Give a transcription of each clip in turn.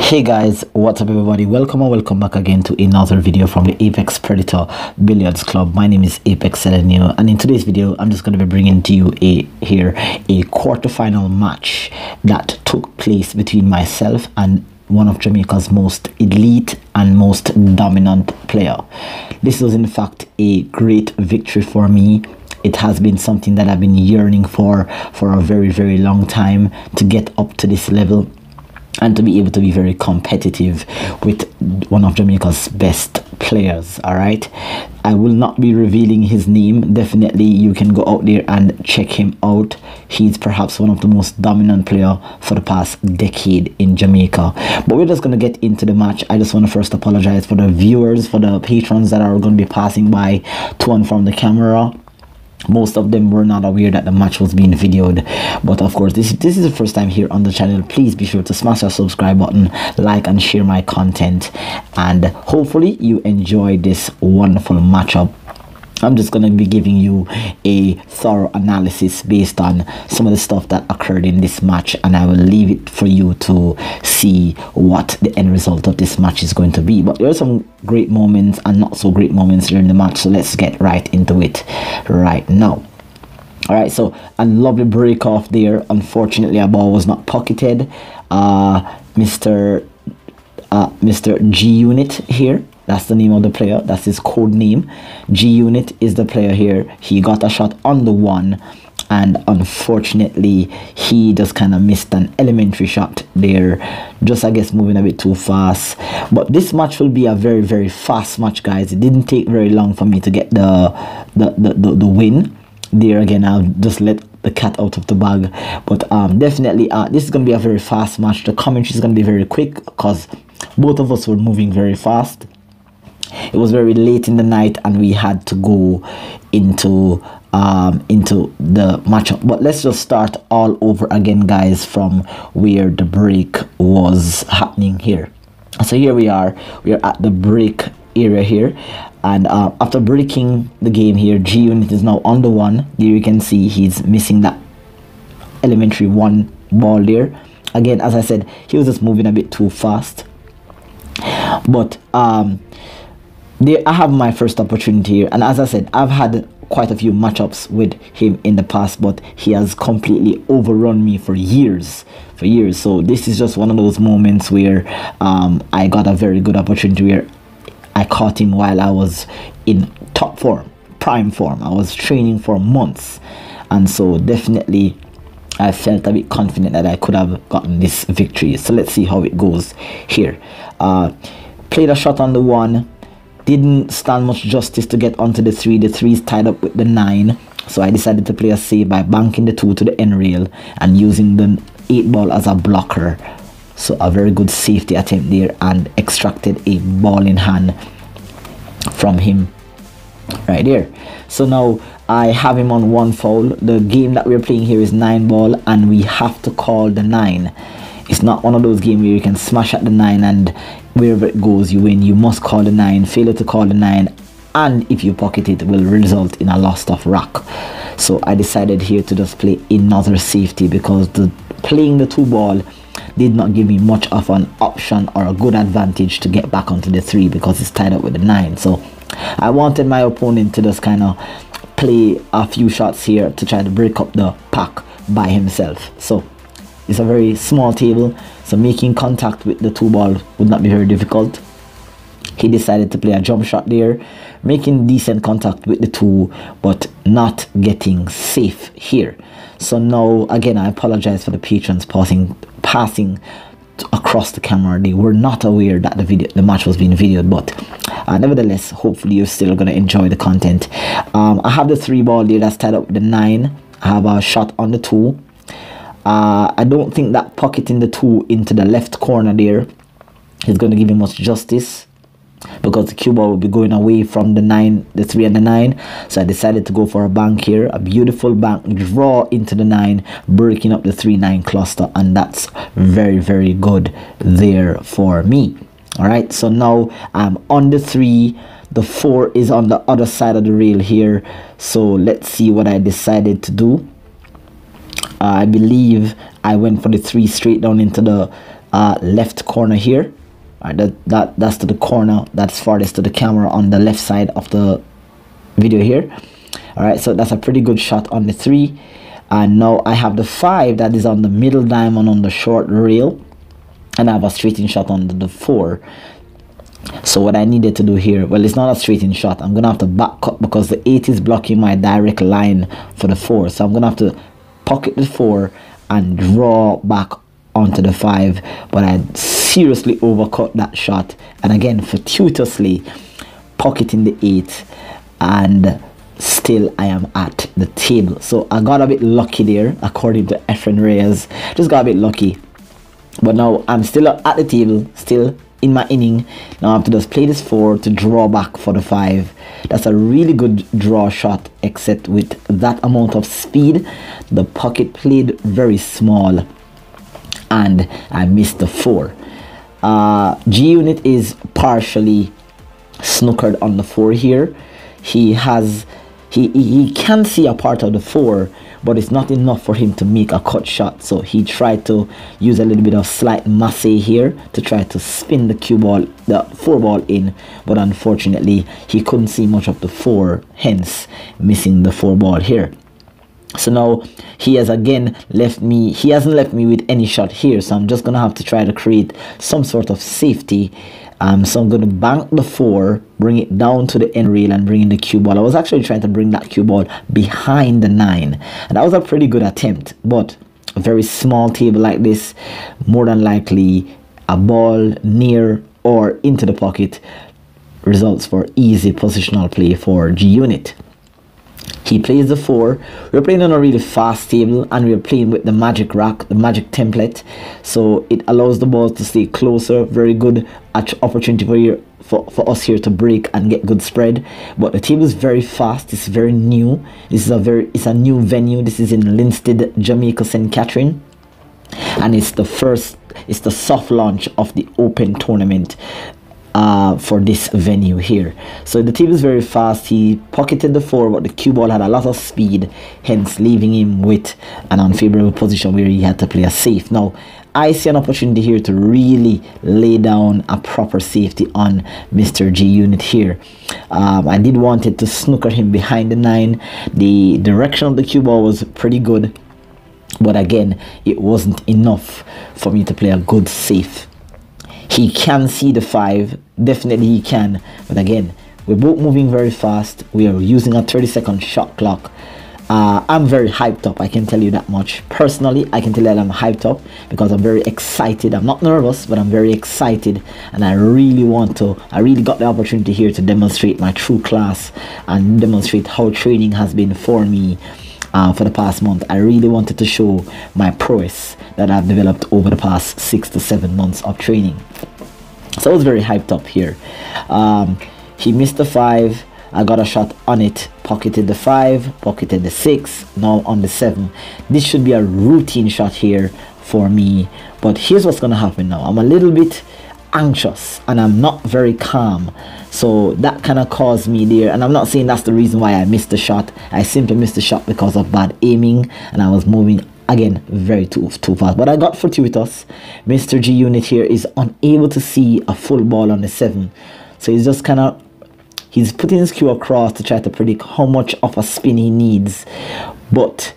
Hey guys, what's up everybody? Welcome and welcome back again to another video from the Apex Predator Billiards Club. My name is Apex Elgenio, and in today's video I'm just going to be bringing to you a quarterfinal match that took place between myself and one of Jamaica's most elite and most dominant player. This was in fact a great victory for me. It has been something that I've been yearning for a very long time, to get up to this level and to be able to be very competitive with one of Jamaica's best players. All right, I will not be revealing his name. Definitely you can go out there and check him out. He's perhaps one of the most dominant player for the past decade in Jamaica. But we're just going to get into the match. I just want to first apologize for the viewers, for the patrons that are going to be passing by to and from the camera. Most of them were not aware that the match was being videoed, but of course this is the first time here on the channel. Please be sure to smash that subscribe button, like and share my content, and hopefully you enjoy this wonderful matchup. I'm just going to be giving you a thorough analysis based on some of the stuff that occurred in this match, and I will leave it for you to see what the end result of this match is going to be. But there are some great moments and not so great moments during the match, so let's get right into it right now. Alright, so a lovely break off there. Unfortunately, a ball was not pocketed. Mr. Gunit here, that's the name of the player, that's his code name. Gunit is the player here. He got a shot on the one, and unfortunately he just kind of missed an elementary shot there, just I guess moving a bit too fast. But this match will be a very fast match, guys. It didn't take very long for me to get the win there. Again, I'll just let the cat out of the bag, but definitely this is going to be a very fast match. The commentary is going to be very quick because both of us were moving very fast. It was very late in the night and we had to go into the matchup. But let's just start all over again, guys, from where the break was happening here. So here we are at the break area here, and after breaking the game here, Gunit is now on the one. There you can see he's missing that elementary one ball there. Again, as I said, he was just moving a bit too fast. But there I have my first opportunity here, and as I said, I've had quite a few matchups with him in the past, but he has completely overrun me for years. So this is just one of those moments where I got a very good opportunity where I caught him while I was in top form, prime form. I was training for months, and so definitely I felt a bit confident that I could have gotten this victory. So let's see how it goes here. Played a shot on the one, didn't stand much justice to get onto the three. The three is tied up with the 9, so I decided to play a save by banking the 2 to the end rail and using the 8 ball as a blocker. So a very good safety attempt there, and extracted a ball in hand from him right there. So now I have him on 1 foul. The game that we're playing here is 9 ball, and we have to call the 9. It's not one of those games where you can smash at the 9 and wherever it goes you win. You must call the 9. Failure to call the 9, and if you pocket it, will result in a loss of rock. So I decided here to just play another safety, because playing the 2 ball did not give me much of an option or a good advantage to get back onto the 3, because it's tied up with the 9. So I wanted my opponent to just kind of play a few shots here to try to break up the pack by himself. So it's a very small table, so making contact with the 2 ball would not be very difficult. He decided to play a jump shot there, making decent contact with the 2, but not getting safe here. So now again, I apologize for the patrons passing across the camera. They were not aware that the match was being videoed, but nevertheless, hopefully you're still gonna enjoy the content. I have the 3 ball there that's tied up with the 9. I have a shot on the 2. I don't think that pocketing the 2 into the left corner there is going to give him much justice, because the cue ball will be going away from the 9, the 3 and the 9. So I decided to go for a bank here, a beautiful bank draw into the 9, breaking up the 3-9 cluster, and that's very good there for me. All right, so now I'm on the 3. The 4 is on the other side of the rail here, so let's see what I decided to do. I believe I went for the 3 straight down into the left corner here. That's to the corner, that's farthest to the camera on the left side of the video here. All right, so that's a pretty good shot on the 3. And now I have the 5 that is on the middle diamond on the short rail, and I have a straight-in shot on the 4. So what I needed to do here, well, it's not a straight-in shot. I'm gonna have to back cut because the 8 is blocking my direct line for the 4. So I'm gonna have to pocket the 4 and draw back onto the 5. But I seriously overcut that shot, and again fortuitously pocketing the 8, and still I am at the table. So I got a bit lucky there, according to Efren Reyes. Just got a bit lucky, but now I'm still at the table, still in my inning. Now I have to just play this 4 to draw back for the 5. That's a really good draw shot, except with that amount of speed the pocket played very small and I missed the 4. G Unit is partially snookered on the 4 here. He can see a part of the 4, but it's not enough for him to make a cut shot. So he tried to use a little bit of slight masse here to try to spin the cue ball, the 4 ball in, but unfortunately he couldn't see much of the 4, hence missing the 4 ball here. So now he has again left me, he hasn't left me with any shot here, so I'm just gonna have to try to create some sort of safety. So I'm going to bank the 4, bring it down to the end rail and bring in the cue ball. I was actually trying to bring that cue ball behind the 9, and that was a pretty good attempt, but a very small table like this, more than likely a ball near or into the pocket results for easy positional play for G Unit. He plays the 4. We're playing on a really fast table, and we're playing with the magic rack, the magic template, so it allows the balls to stay closer. Very good opportunity for us here to break and get good spread. But the table is very fast. It's very new. It's a new venue. This is in Linstead, Jamaica, St. Catherine, and it's the soft launch of the Open tournament for this venue here. So the table is very fast. He pocketed the 4, but the cue ball had a lot of speed, hence leaving him with an unfavorable position where he had to play a safe. Now I see an opportunity here to really lay down a proper safety on Mr. G Unit here. I did wanted to snooker him behind the 9. The direction of the cue ball was pretty good, but again it wasn't enough for me to play a good safe. He can see the 5, definitely he can, but again we're both moving very fast. We are using a 30-second shot clock. I'm very hyped up, I can tell you that much. Personally, I can tell you that I'm hyped up because I'm very excited. I'm not nervous, but I'm very excited, and I really got the opportunity here to demonstrate my true class and demonstrate how training has been for me for the past month. I really wanted to show my prowess that I've developed over the past 6 to 7 months of training. So I was very hyped up here. He missed the 5. I got a shot on it, pocketed the 5, pocketed the 6, now on the 7. This should be a routine shot here for me, but here's what's gonna happen now. I'm a little bit anxious and I'm not very calm, so that kind of caused me there, and I'm not saying that's the reason why I missed the shot. I simply missed the shot because of bad aiming, and I was moving again very too fast, but I got fortuitous. Mr. G Unit here is unable to see a full ball on the 7, so he's just kind of putting his cue across to try to predict how much of a spin he needs. But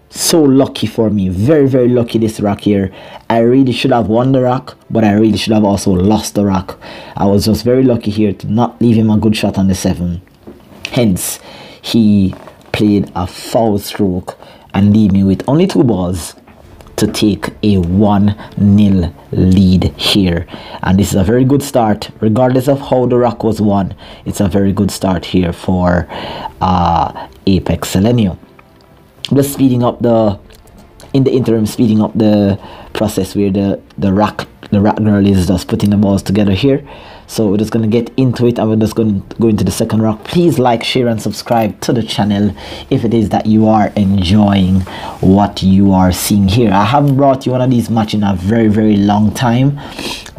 so lucky for me, very lucky this rack here. I really should have won the rack, but I really should have also lost the rack. I was just very lucky here to not leave him a good shot on the 7, hence he played a foul stroke and leave me with only 2 balls to take a 1-0 lead here. And this is a very good start, regardless of how the rack was won. It's a very good start here for Apex Elgenio. Just speeding up in the interim, speeding up the process where the rack girl is just putting the balls together here. So we're just going to get into it, and we're just going to go into the second rack. Please like, share and subscribe to the channel if it is that you are enjoying what you are seeing here. I haven't brought you one of these matches in a very long time,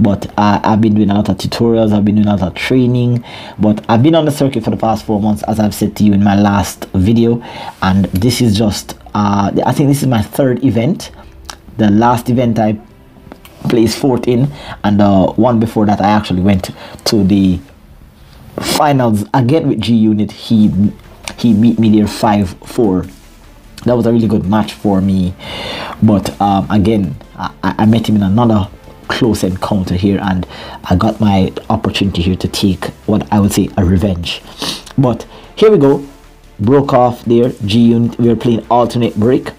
but I've been doing a lot of tutorials, I've been doing a lot of training, but I've been on the circuit for the past 4 months, as I've said to you in my last video, and this is just I think this is my 3rd event. The last event I placed fourth in, and the one before that I actually went to the finals again with G Unit. He beat me there 5-4. That was a really good match for me, but again I met him in another close encounter here, and I got my opportunity here to take what I would say a revenge. But here we go, broke off there. G Unit, we are playing alternate break,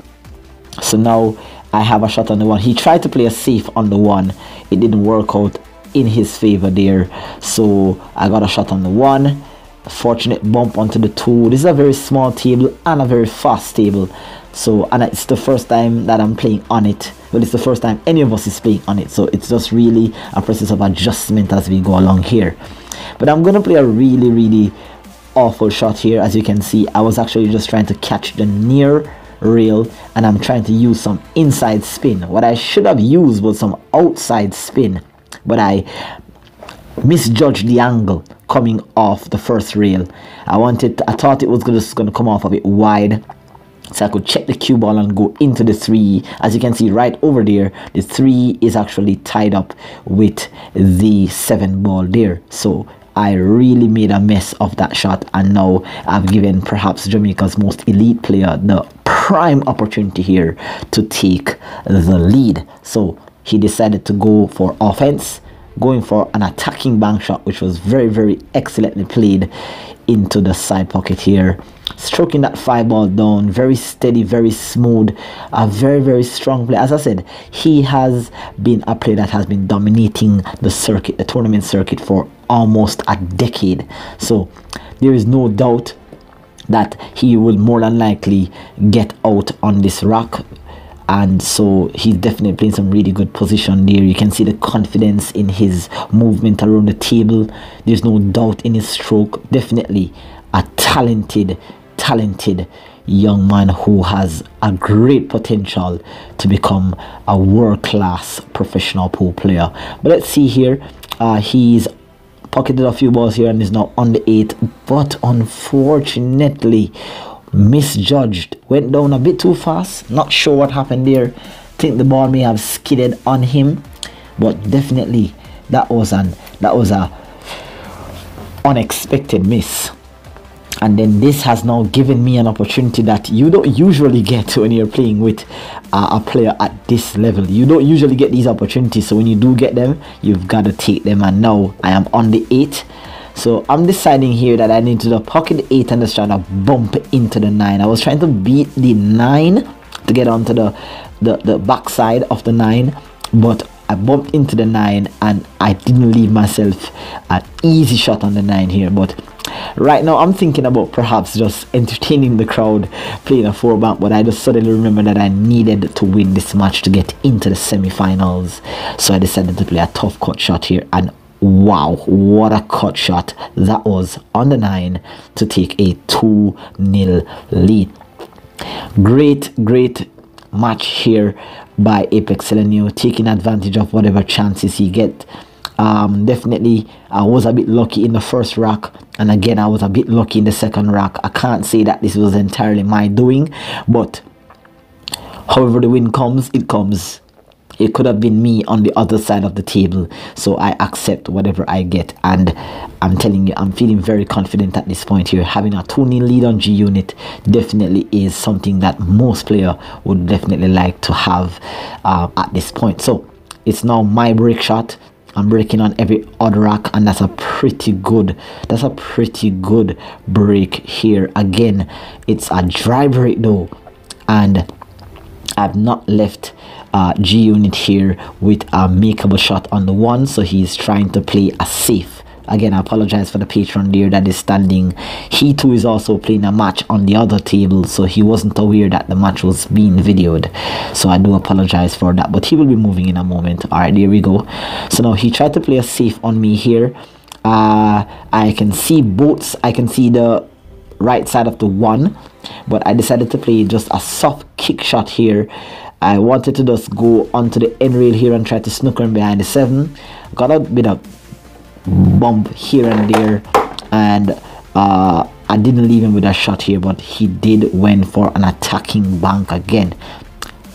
so now I have a shot on the one. He tried to play a safe on the one, it didn't work out in his favor there, so I got a shot on the one. Fortunate bump onto the two. This is a very small table and a very fast table, so, and it's the first time that I'm playing on it. Well, it's the first time any of us is playing on it, so it's just really a process of adjustment as we go along here. But I'm gonna play a really awful shot here. As you can see, I was actually just trying to catch the near rail, and I'm trying to use some inside spin. What I should have used was some outside spin, but I misjudged the angle coming off the first rail. I thought it was just gonna come off a bit wide, so I could check the cue ball and go into the 3. As you can see right over there, the 3 is actually tied up with the 7 ball there, so I really made a mess of that shot, and now I've given perhaps Jamaica's most elite player the prime opportunity here to take the lead. So he decided to go for offense, going for an attacking bank shot, which was very excellently played into the side pocket here, stroking that 5 ball down, very steady, very smooth, a very strong play. As I said, he has been a player that has been dominating the circuit, the tournament circuit, for almost a decade, so there is no doubt that he will more than likely get out on this rock. And so he's definitely playing some really good position there. You can see the confidence in his movement around the table. There's no doubt in his stroke. Definitely a talented young man who has a great potential to become a world-class professional pool player. But let's see here, he's pocketed a few balls here and is now on the 8, but unfortunately misjudged, went down a bit too fast. Not sure what happened there. Think the ball may have skidded on him, but definitely that was a unexpected miss. And then this has now given me an opportunity that you don't usually get when you're playing with a player at this level. You don't usually get these opportunities, so when you do get them, you've got to take them. And now I am on the 8. So I'm deciding here that I need to pocket the 8 and just try to bump into the 9. I was trying to beat the 9 to get onto the backside of the 9, but I bumped into the 9 and I didn't leave myself an easy shot on the 9 here. But right now I'm thinking about perhaps just entertaining the crowd, playing a 4 bank, but I just suddenly remembered that I needed to win this match to get into the semi-finals. So I decided to play a tough cut shot here, and wow, what a cut shot that was on the 9 to take a 2-0 lead. Great match here by Apex Elgenio, taking advantage of whatever chances he get. Definitely I was a bit lucky in the first rack, and again I was a bit lucky in the second rack. I can't say that this was entirely my doing, but however the win comes, it comes. It could have been me on the other side of the table, so I accept whatever I get. And I'm telling you, I'm feeling very confident at this point here. Having a 2-0 lead on G Unit definitely is something that most players would definitely like to have at this point. So it's now my break shot. I'm breaking on every odd rack, and that's a pretty good break here. Again, it's a dry break though, and I've not left G Unit here with a makeable shot on the 1, so he's trying to play a safe. Again, I apologize for the patron there that is standing. He too is also playing a match on the other table, so he wasn't aware that the match was being videoed, so I do apologize for that, but he will be moving in a moment. All right, there we go. So now he tried to play a safe on me here. I can see both. I can see the right side of the 1, but I decided to play just a soft kick shot here. I wanted to just go onto the end rail here and try to snooker in behind the 7. Got a bit of bump here and there, and I didn't leave him with a shot here, but he did went for an attacking bank again.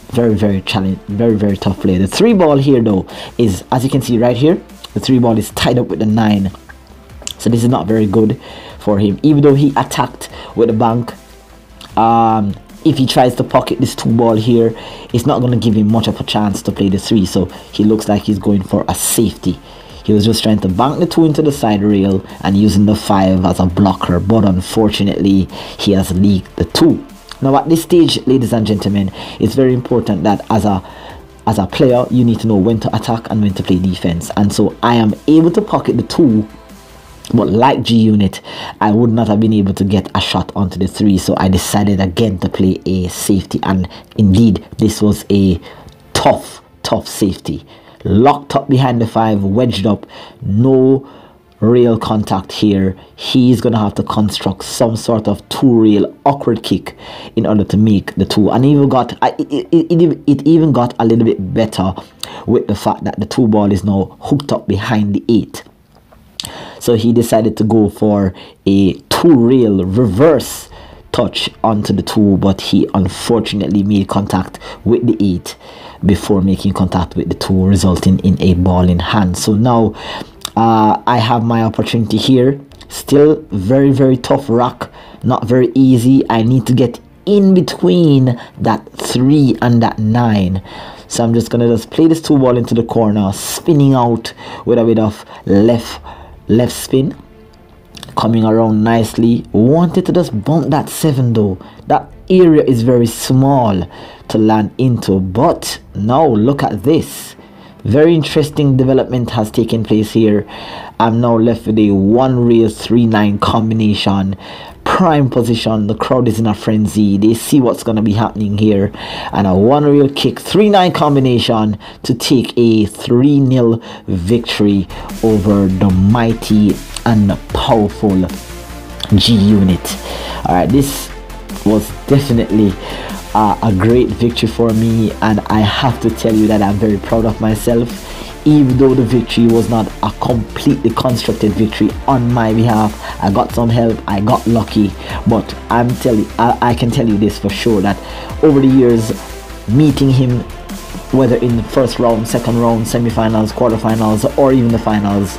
very challenge, very tough play. The 3 ball here though is, as you can see right here, the 3 ball is tied up with the 9, so this is not very good for him. Even though he attacked with the bank, if he tries to pocket this 2 ball here, it's not going to give him much of a chance to play the 3, so he looks like he's going for a safety. He was just trying to bank the 2 into the side rail and using the 5 as a blocker, but unfortunately he has leaked the 2. Now at this stage, ladies and gentlemen, it's very important that as a player, you need to know when to attack and when to play defense. And so I am able to pocket the 2, but like G Unit, I would not have been able to get a shot onto the 3, so I decided again to play a safety, and indeed this was a tough safety. Locked up behind the 5, wedged up, no rail contact here. He's gonna have to construct some sort of 2 rail awkward kick in order to make the 2, and even got it even got a little bit better with the fact that the 2 ball is now hooked up behind the 8. So he decided to go for a 2 rail reverse touch onto the 2, but he unfortunately made contact with the 8 before making contact with the 2, resulting in a ball in hand. So now I have my opportunity here. Still very tough rock, not very easy. I need to get in between that 3 and that 9. So I'm just gonna just play this 2 ball into the corner, spinning out with a bit of left spin, coming around nicely. Wanted to just bump that 7 though. That area is very small to land into, but now look at this. Very interesting development has taken place here. I'm now left with a 1 rail 3-9 combination, prime position. The crowd is in a frenzy. They see what's going to be happening here, and a 1 rail kick 3-9 combination to take a 3-0 victory over the mighty and powerful G Unit. All right, this was definitely a great victory for me, and I have to tell you that I'm very proud of myself. Even though the victory was not a completely constructed victory on my behalf, I got some help, I got lucky, but I can tell you this for sure, that over the years, meeting him, whether in the first round, second round, semi-finals, quarterfinals, or even the finals,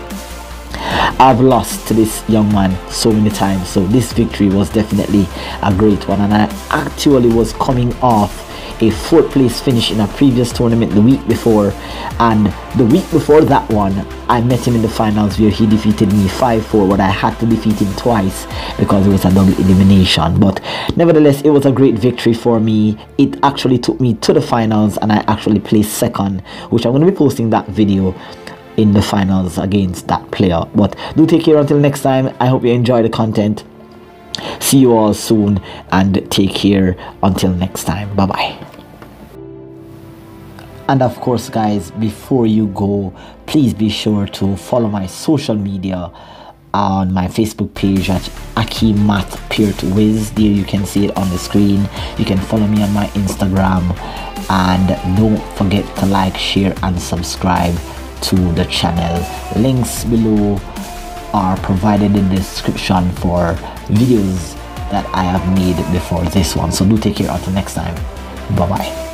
I've lost to this young man so many times. So this victory was definitely a great one, and I actually was coming off a 4th place finish in a previous tournament the week before, and the week before that one I met him in the finals where he defeated me 5-4, but I had to defeat him twice because it was a double elimination. But nevertheless, it was a great victory for me. It actually took me to the finals, and I actually placed 2nd, which I'm going to be posting that video in the finals against that player. But do take care until next time. I hope you enjoy the content. See you all soon, and take care until next time. Bye bye. And of course guys, before you go, please be sure to follow my social media on my Facebook page at AkiMathPeerToWiz. There you can see it on the screen. You can follow me on my Instagram, and don't forget to like, share and subscribe to the channel. Links below are provided in the description for videos that I have made before this one. So do take care until next time. Bye bye.